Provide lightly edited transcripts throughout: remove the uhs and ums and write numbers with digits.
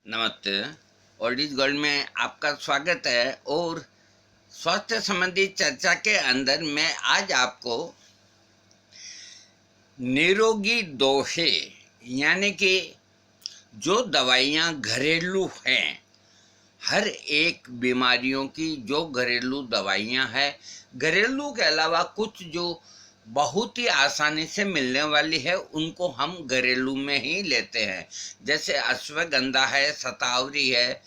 नमस्ते। Old is gold में आपका स्वागत है। और स्वास्थ्य संबंधी चर्चा के अंदर मैं आज आपको निरोगी दोहे यानी कि जो दवाइयाँ घरेलू हैं, हर एक बीमारियों की जो घरेलू दवाइयाँ हैं, घरेलू के अलावा कुछ जो बहुत ही आसानी से मिलने वाली है उनको हम घरेलू में ही लेते हैं। जैसे अश्वगंधा है, शतावरी है,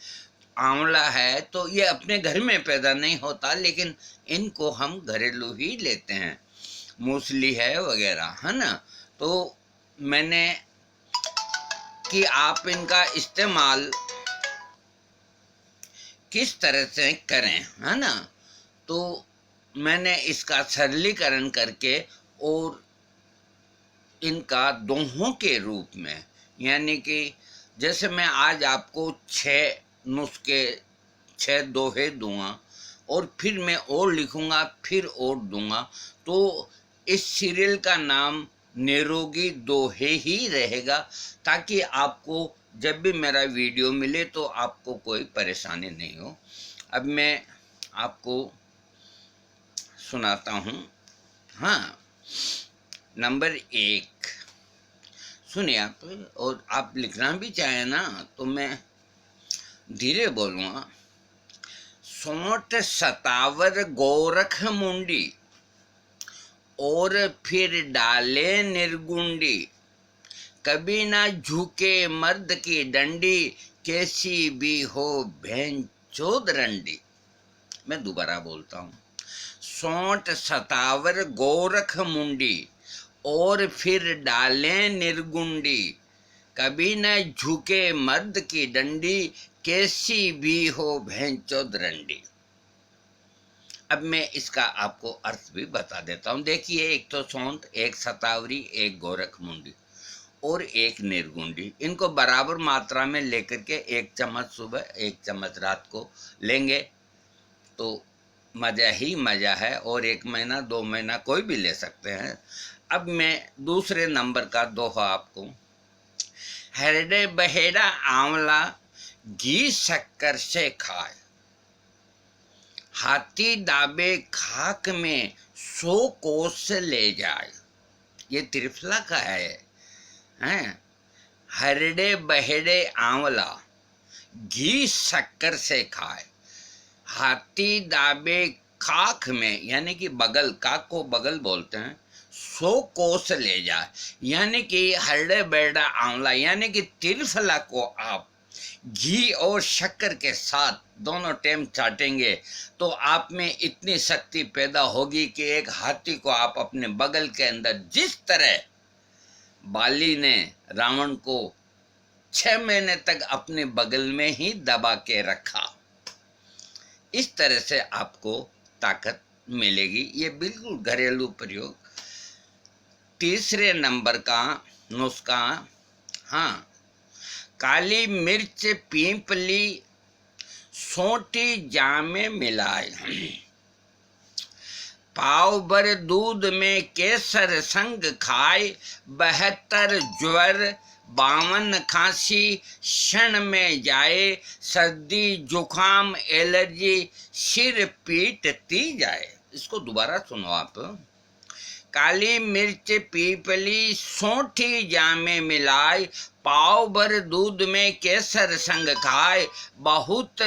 आंवला है, तो ये अपने घर में पैदा नहीं होता लेकिन इनको हम घरेलू ही लेते हैं। मूसली है वगैरह, है ना। तो मैंने कि आप इनका इस्तेमाल किस तरह से करें, है ना। तो मैंने इसका सरलीकरण करके और इनका दोहों के रूप में, यानी कि जैसे मैं आज आपको 6 नुस्खे, 6 दोहे दूंगा और फिर मैं और लिखूंगा, फिर और दूंगा। तो इस सीरियल का नाम निरोगी दोहे ही रहेगा, ताकि आपको जब भी मेरा वीडियो मिले तो आपको कोई परेशानी नहीं हो। अब मैं आपको सुनाता हूँ। हाँ, नंबर 1 सुनिए आप, और आप लिखना भी चाहे ना तो मैं धीरे बोलूँगा। सोंठ सतावर गोरख मुंडी और फिर डाले निर्गुंडी, कभी ना झुके मर्द की डंडी, कैसी भी हो भैन चोद रंडी। मैं दोबारा बोलता हूँ। सोंठ सतावर गोरख मुंडी और फिर डाले निर्गुंडी, कभी न झुके मर्द की डंडी, कैसी भी हो भैन चोद रंडी। अब मैं इसका आपको अर्थ भी बता देता हूँ। देखिए, एक तो सोंठ, एक सतावरी, एक गोरख मुंडी और एक निर्गुंडी, इनको बराबर मात्रा में लेकर के 1 चम्मच सुबह 1 चम्मच रात को लेंगे तो मज़ा ही मज़ा है। और 1 महीना 2 महीना कोई भी ले सकते हैं। अब मैं दूसरे नंबर का दोहा आपको। हरडे बहेड़ा आंवला घी शक्कर से खाए, हाथी दाबे खाक में 100 कोस ले जाए। ये त्रिफला का है, हैं? हरडे बहेड़े आंवला घी शक्कर से खाए, हाथी दाबे खाक में, यानी कि बगल, काक को बगल बोलते हैं, 100 कोस ले जाए। यानी कि हरडे बहेड़ा आंवला यानी कि त्रिफला को आप घी और शक्कर के साथ दोनों टाइम चाटेंगे तो आप में इतनी शक्ति पैदा होगी कि एक हाथी को आप अपने बगल के अंदर, जिस तरह बाली ने रावण को 6 महीने तक अपने बगल में ही दबा के रखा, इस तरह से आपको ताकत मिलेगी। ये बिल्कुल घरेलू प्रयोग। तीसरे नंबर का नुस्खा, हाँ, काली मिर्च पीपली सोंठी जामे मिलाए, पाव भर दूध में केसर संग खाए, 72 ज्वर 52 खांसी क्षण में जाए, सर्दी जुखाम एलर्जी सिर पीटती जाए। इसको दोबारा सुनो आप। काली मिर्च पीपली सोंठी जामे मिलाए, पाव भर दूध में केसर संग खाए, बहुत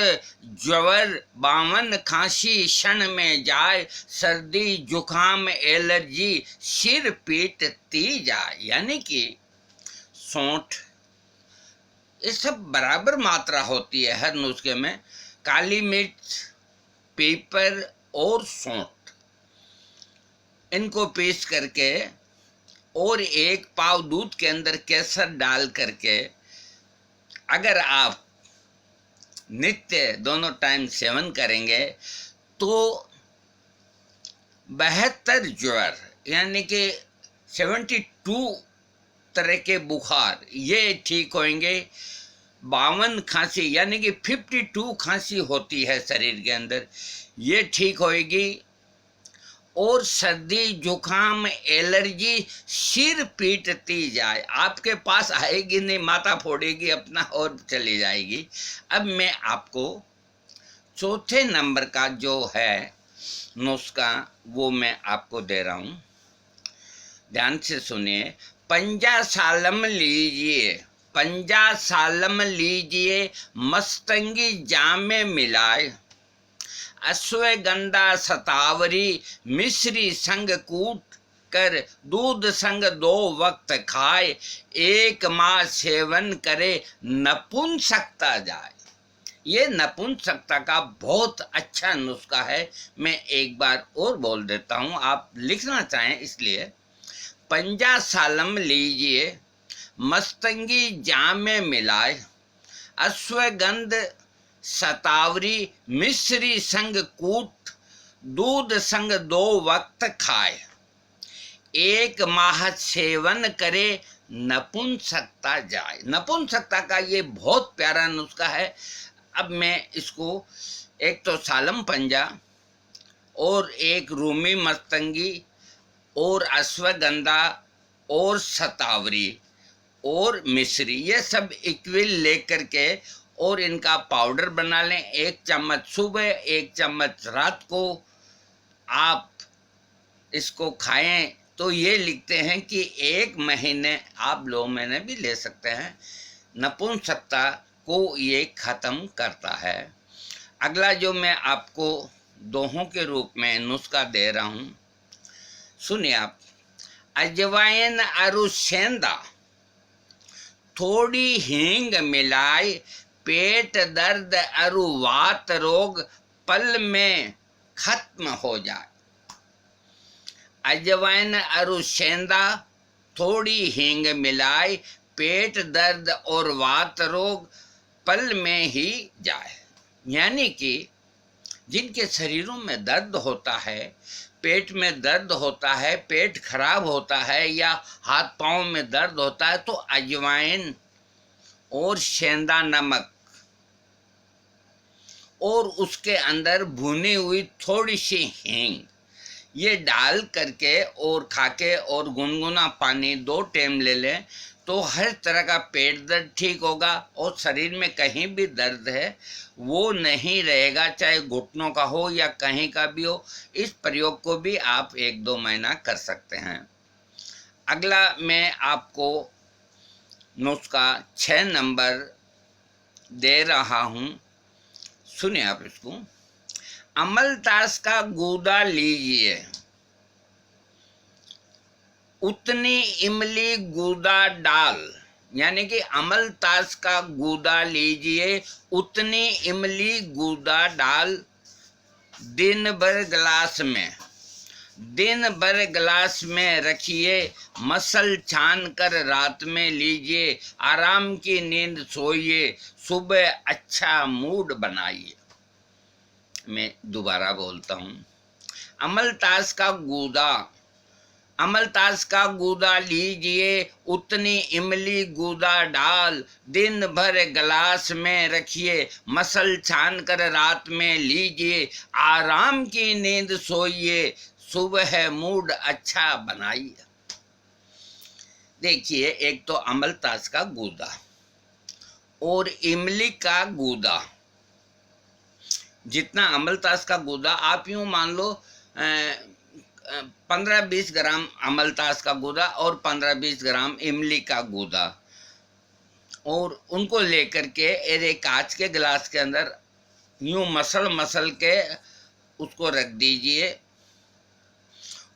ज्वर 52 खांसी क्षण में जाए, सर्दी जुखाम एलर्जी सिर पीटती जाए। यानी कि सोंठ, ये सब बराबर मात्रा होती है हर नुस्खे में। काली मिर्च, पीपर और सोंठ, इनको पीस करके और 1 पाव दूध के अंदर केसर डाल करके अगर आप नित्य दोनों टाइम सेवन करेंगे तो 72 ज्वर यानी कि 72 तरह के बुखार ये ठीक होंगे। 52 खांसी यानी कि 52 खांसी होती है शरीर के अंदर, ये ठीक होएगी। और सर्दी जुकाम एलर्जी सिर पीटती जाए। आपके पास आएगी नहीं, माथा फोड़ेगी अपना और चली जाएगी। अब मैं आपको चौथे नंबर का जो है नुस्खा वो मैं आपको दे रहा हूँ, ध्यान से सुनिए। पंजा सालम लीजिए, पंजा सालम लीजिए, मस्तंगी जाम में मिलाए, अश्वगंधा शतावरी मिश्री संग कूट कर दूध संग 2 वक्त खाए, 1 माह सेवन करे नपुंसकता जाए। ये नपुंसकता का बहुत अच्छा नुस्खा है। मैं एक बार और बोल देता हूँ, आप लिखना चाहें इसलिए। पंजा सालम लीजिए, मस्तंगी जाम में मिलाए, अश्वगंध शतावरी मिश्री संग कूट दूध संग 2 वक्त खाए, 1 माह सेवन करे नपुंसकता जाए। नपुंसकता का ये बहुत प्यारा नुस्खा है। अब मैं इसको, एक तो सालम पंजा और एक रूमी मस्तंगी और अश्वगंधा और शतावरी और मिश्री, ये सब इक्विल लेकर के और इनका पाउडर बना लें। 1 चम्मच सुबह, 1 चम्मच रात को आप इसको खाएं तो ये लिखते हैं कि 1 महीने, आप 2 महीने भी ले सकते हैं, नपुंसकता को ये ख़त्म करता है। अगला जो मैं आपको दोहों के रूप में नुस्खा दे रहा हूँ, सुनिए आप। अजवाइन अरु सेंधा थोड़ी हींग मिलाए, पेट दर्द अरु वात रोग पल में खत्म हो जाए। अजवाइन अरु सेंधा थोड़ी हींग मिलाए, पेट दर्द और वात रोग पल में ही जाए। यानी कि जिनके शरीरों में दर्द होता है, पेट में दर्द होता है, पेट खराब होता है या हाथ पांव में दर्द होता है, तो अजवाइन और सेंधा नमक और उसके अंदर भुनी हुई थोड़ी सी हींग, ये डाल करके और खाके और गुनगुना पानी 2 टाइम ले लें तो हर तरह का पेट दर्द ठीक होगा और शरीर में कहीं भी दर्द है वो नहीं रहेगा, चाहे घुटनों का हो या कहीं का भी हो। इस प्रयोग को भी आप 1-2 महीना कर सकते हैं। अगला मैं आपको नुस्खा 6 नंबर दे रहा हूँ, सुनिए आप इसको। अमलतास का गूदा लीजिए, उतनी इमली गूदा डाल, यानी कि अमलतास का गूदा लीजिए, उतनी इमली गूदा डाल, दिन भर गिलास में रखिए, मसल छान कर रात में लीजिए, आराम की नींद सोइए, सुबह अच्छा मूड बनाइए। मैं दोबारा बोलता हूँ। अमलतास का गूदा लीजिए, उतनी इमली गूदा डाल, दिन भर गिलास में रखिए, मसल छान कर रात में लीजिए, आराम की नींद सोइए, सुबह मूड अच्छा बनाइए। देखिए, एक तो अमलतास का गूदा और इमली का गूदा, जितना अमलतास का गूदा, आप यूँ मान लो 15-20 ग्राम अमलतास का गूदा और 15-20 ग्राम इमली का गूदा, और उनको लेकर के एक कांच के गिलास के अंदर यूँ मसल के उसको रख दीजिए,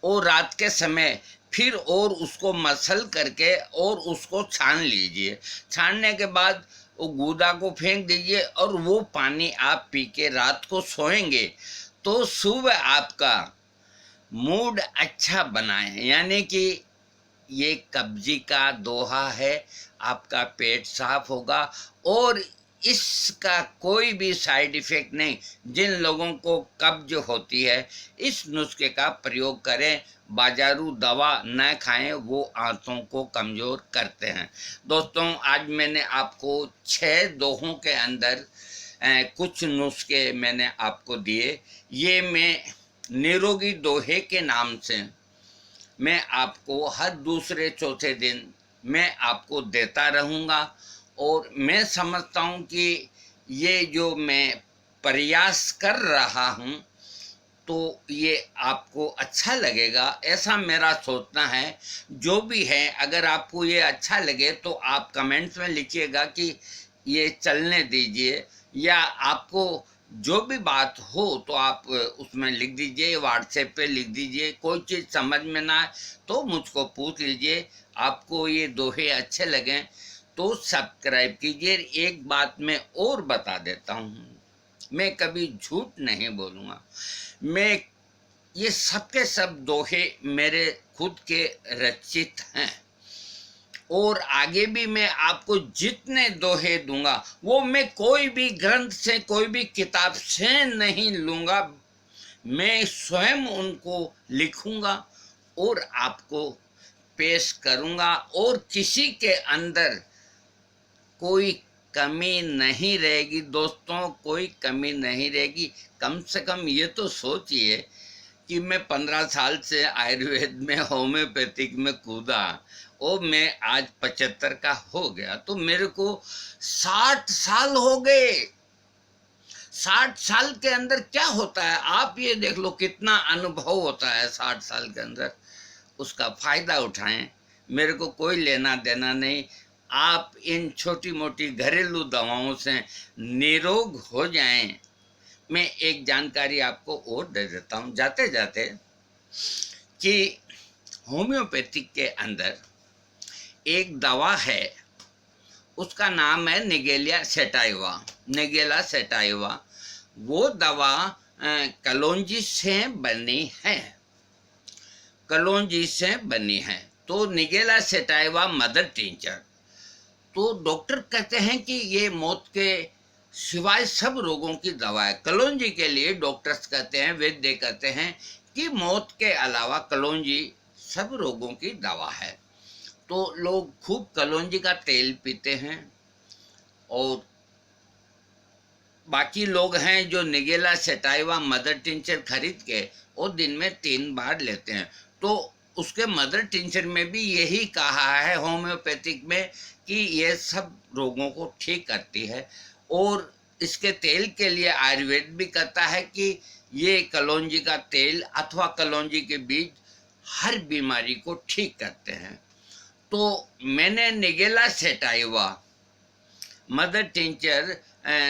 और रात के समय फिर और उसको मसल करके और उसको छान लीजिए। छानने के बाद वो गूदा को फेंक दीजिए और वो पानी आप पी के रात को सोएंगे तो सुबह आपका मूड अच्छा बनाए। यानी कि ये कब्जी का दोहा है, आपका पेट साफ होगा और इसका कोई भी साइड इफ़ेक्ट नहीं। जिन लोगों को कब्ज होती है इस नुस्खे का प्रयोग करें, बाजारू दवा न खाएं, वो आंतों को कमज़ोर करते हैं। दोस्तों, आज मैंने आपको 6 दोहों के अंदर कुछ नुस्खे मैंने आपको दिए। ये मैं निरोगी दोहे के नाम से मैं आपको हर दूसरे चौथे दिन मैं आपको देता रहूँगा। और मैं समझता हूँ कि ये जो मैं प्रयास कर रहा हूँ तो ये आपको अच्छा लगेगा, ऐसा मेरा सोचना है। जो भी है, अगर आपको ये अच्छा लगे तो आप कमेंट्स में लिखिएगा कि ये चलने दीजिए, या आपको जो भी बात हो तो आप उसमें लिख दीजिए, व्हाट्सएप पे लिख दीजिए। कोई चीज़ समझ में ना आए तो मुझको पूछ लीजिए। आपको ये दोहे अच्छे लगें तो सब्सक्राइब कीजिए। एक बात मैं और बता देता हूँ, मैं कभी झूठ नहीं बोलूँगा। मैं ये सबके सब दोहे मेरे खुद के रचित हैं, और आगे भी मैं आपको जितने दोहे दूंगा वो मैं कोई भी ग्रंथ से, कोई भी किताब से नहीं लूँगा। मैं स्वयं उनको लिखूँगा और आपको पेश करूँगा, और किसी के अंदर कोई कमी नहीं रहेगी दोस्तों, कोई कमी नहीं रहेगी। कम से कम ये तो सोचिए कि मैं 15 साल से आयुर्वेद में, होम्योपैथिक में कूदा, और मैं आज 75 का हो गया, तो मेरे को 60 साल हो गए। 60 साल के अंदर क्या होता है आप ये देख लो, कितना अनुभव होता है 60 साल के अंदर। उसका फायदा उठाएं, मेरे को कोई लेना देना नहीं। आप इन छोटी मोटी घरेलू दवाओं से निरोग हो जाएं। मैं एक जानकारी आपको और दे देता हूँ जाते जाते, कि होम्योपैथिक के अंदर एक दवा है, उसका नाम है निगेलिया सेटाइवा। निगेला सेटाइवा वो दवा कलौंजी से बनी है, कलौंजी से बनी है। तो निगेला सेटाइवा मदर टिंचर, तो डॉक्टर कहते हैं कि ये मौत के सिवाय सब रोगों की दवा है। कलौंजी के लिए डॉक्टर्स कहते हैं, वैद्य कहते हैं कि मौत के अलावा कलौंजी सब रोगों की दवा है। तो लोग खूब कलौंजी का तेल पीते हैं, और बाकी लोग हैं जो निगेला सेटाइवा मदर टिंचर खरीद के और दिन में 3 बार लेते हैं। तो उसके मदर टिंचर में भी यही कहा है होम्योपैथिक में कि ये सब रोगों को ठीक करती है। और इसके तेल के लिए आयुर्वेद भी कहता है कि ये कलौंजी का तेल अथवा कलौंजी के बीज हर बीमारी को ठीक करते हैं। तो मैंने निगेला सेटाइवा मदर टिंचर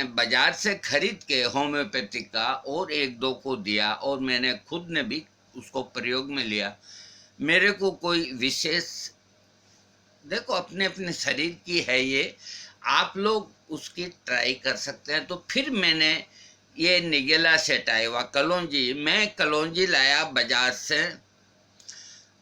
बाजार से खरीद के होम्योपैथिक का और 1-2 को दिया, और मैंने खुद ने भी उसको प्रयोग में लिया। मेरे को कोई विशेष, देखो अपने अपने शरीर की है ये, आप लोग उसकी ट्राई कर सकते हैं। तो फिर मैंने ये निगेला सेटाइवा कलौंजी, मैं कलौंजी लाया बाजार से।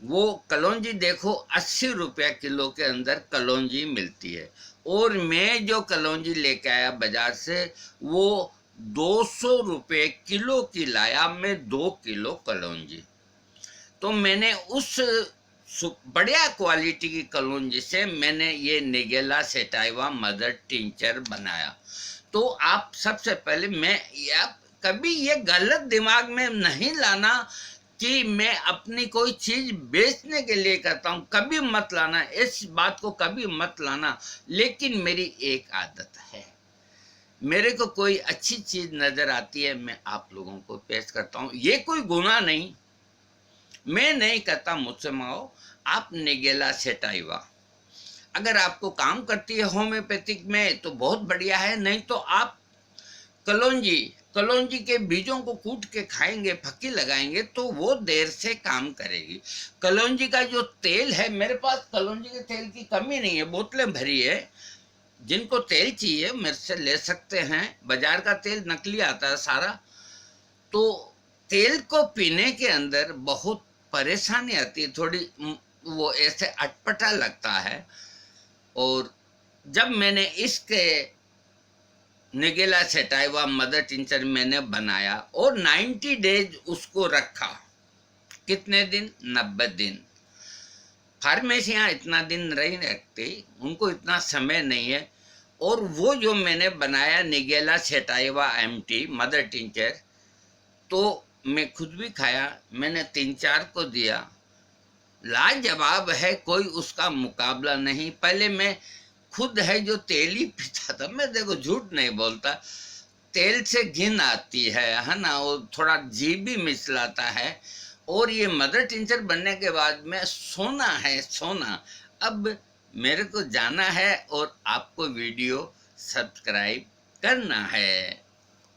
वो कलौंजी देखो 80 रुपया किलो के अंदर कलौंजी मिलती है, और मैं जो कलौंजी लेके आया बाजार से वो 200 रुपये किलो की लाया मैं, 2 किलो कलौंजी। तो मैंने उस बढ़िया क्वालिटी की कलौंजी से मैंने ये निगेला सेटाइवा मदर टिंचर बनाया। तो आप सबसे पहले, मैं कभी ये गलत दिमाग में नहीं लाना कि मैं अपनी कोई चीज बेचने के लिए करता हूँ, कभी मत लाना, इस बात को कभी मत लाना। लेकिन मेरी एक आदत है, मेरे को कोई अच्छी चीज नजर आती है मैं आप लोगों को पेश करता हूँ। ये कोई गुनाह नहीं, मैं नहीं कहता मुझसे मांगो। आप निगेला सेटाइवा अगर आपको काम करती है होम्योपैथिक में तो बहुत बढ़िया है, नहीं तो आप कलौंजी के बीजों को कूट के खाएंगे, फक्की लगाएंगे तो वो देर से काम करेगी। कलौंजी का जो तेल है, मेरे पास कलौंजी के तेल की कमी नहीं है, बोतलें भरी है। जिनको तेल चाहिए मेरे से ले सकते हैं, बाजार का तेल नकली आता है सारा। तो तेल को पीने के अंदर बहुत परेशानी आती है, थोड़ी वो ऐसे अटपटा लगता है। और जब मैंने इसके निगेला सेटाइवा मदर टिंचर मैंने बनाया और 90 डेज उसको रखा, कितने दिन? 90 दिन। फार्मेसियाँ इतना दिन नहीं रखती, उनको इतना समय नहीं है। और वो जो मैंने बनाया Nigella sativa MT mother tincture, तो मैं खुद भी खाया, मैंने 3-4 को दिया, लाजवाब है, कोई उसका मुकाबला नहीं। पहले मैं खुद है जो तेल ही पीता था, मैं देखो झूठ नहीं बोलता, तेल से घिन आती है ना, वो थोड़ा जीभ भी मिचलाता है। और ये मदर टिंचर बनने के बाद में सोना है, सोना। अब मेरे को जाना है और आपको वीडियो सब्सक्राइब करना है।